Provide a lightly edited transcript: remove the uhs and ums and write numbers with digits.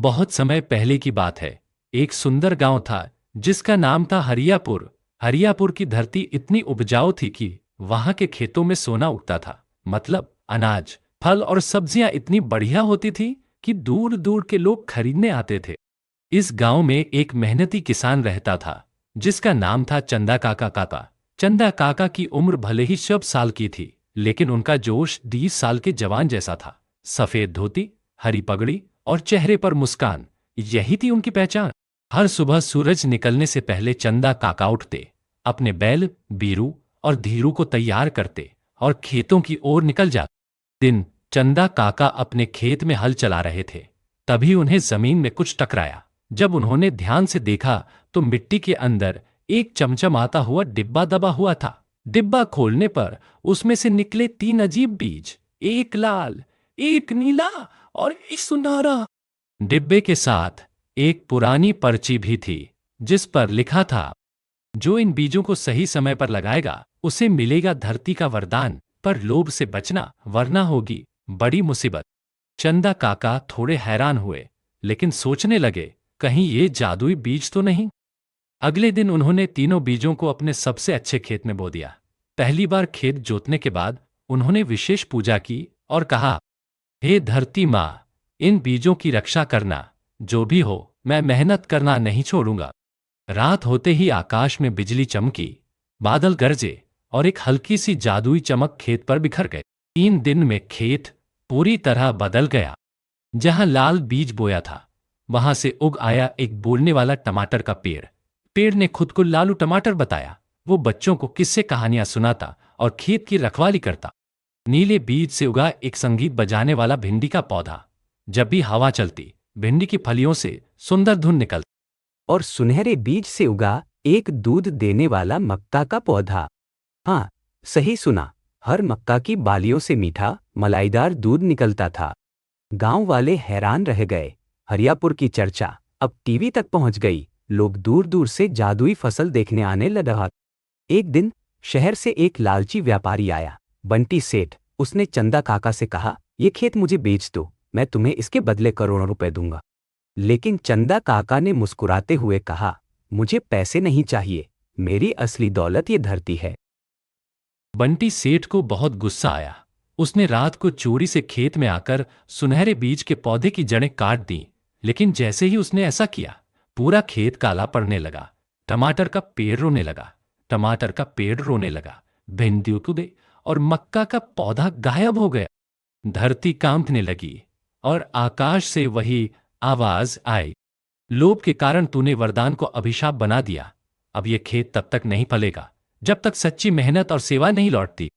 बहुत समय पहले की बात है। एक सुंदर गांव था जिसका नाम था हरियापुर। हरियापुर की धरती इतनी उपजाऊ थी कि वहां के खेतों में सोना उगता था। मतलब अनाज, फल और सब्जियां इतनी बढ़िया होती थी कि दूर दूर के लोग खरीदने आते थे। इस गांव में एक मेहनती किसान रहता था जिसका नाम था चंदा काका काका। चंदा काका की उम्र भले ही 100 साल की थी, लेकिन उनका जोश 20 साल के जवान जैसा था। सफेद धोती, हरी पगड़ी और चेहरे पर मुस्कान, यही थी उनकी पहचान। हर सुबह सूरज निकलने से पहले चंदा काका उठते, अपने बैल, बीरू और धीरू को तैयार करते और खेतों की ओर निकल जाते। दिन चंदा काका अपने खेत में हल चला रहे थे, तभी उन्हें जमीन में कुछ टकराया। जब उन्होंने ध्यान से देखा तो मिट्टी के अंदर एक चमचमाता हुआ डिब्बा दबा हुआ था। डिब्बा खोलने पर उसमें से निकले 3 अजीब बीज, एक लाल, एक नीला और एक सुनहरा। डिब्बे के साथ एक पुरानी पर्ची भी थी जिस पर लिखा था, जो इन बीजों को सही समय पर लगाएगा उसे मिलेगा धरती का वरदान, पर लोभ से बचना वरना होगी बड़ी मुसीबत। चंदा काका थोड़े हैरान हुए, लेकिन सोचने लगे कहीं ये जादुई बीज तो नहीं। अगले दिन उन्होंने तीनों बीजों को अपने सबसे अच्छे खेत में बो दिया। पहली बार खेत जोतने के बाद उन्होंने विशेष पूजा की और कहा, हे धरती माँ, इन बीजों की रक्षा करना, जो भी हो मैं मेहनत करना नहीं छोड़ूंगा। रात होते ही आकाश में बिजली चमकी, बादल गरजे और एक हल्की सी जादुई चमक खेत पर बिखर गए। 3 दिन में खेत पूरी तरह बदल गया। जहां लाल बीज बोया था वहां से उग आया एक बोलने वाला टमाटर का पेड़। पेड़ ने खुद को लालू टमाटर बताया। वो बच्चों को किस्से कहानियां सुनाता और खेत की रखवाली करता। नीले बीज से उगा एक संगीत बजाने वाला भिंडी का पौधा। जब भी हवा चलती, भिंडी की फलियों से सुंदर धुन निकलती। और सुनहरे बीज से उगा एक दूध देने वाला मक्का का पौधा। हाँ, सही सुना, हर मक्का की बालियों से मीठा मलाईदार दूध निकलता था। गांव वाले हैरान रह गए। हरियापुर की चर्चा अब टीवी तक पहुंच गई। लोग दूर दूर से जादुई फसल देखने आने लगा। एक दिन शहर से एक लालची व्यापारी आया, बंटी सेठ। उसने चंदा काका से कहा, ये खेत मुझे बेच दो, मैं तुम्हें इसके बदले करोड़ों रुपए दूंगा। लेकिन चंदा काका ने मुस्कुराते हुए कहा, मुझे पैसे नहीं चाहिए, मेरी असली दौलत ये धरती है। बंटी सेठ को बहुत गुस्सा आया। उसने रात को चोरी से खेत में आकर सुनहरे बीज के पौधे की जड़ें काट दी। लेकिन जैसे ही उसने ऐसा किया, पूरा खेत काला पड़ने लगा। टमाटर का पेड़ रोने लगा, टमाटर का पेड़ रोने लगा, भिंडी कूदे और मक्का का पौधा गायब हो गया। धरती कांपने लगी और आकाश से वही आवाज आई, लोभ के कारण तूने वरदान को अभिशाप बना दिया। अब ये खेत तब तक नहीं फलेगा जब तक सच्ची मेहनत और सेवा नहीं लौटती।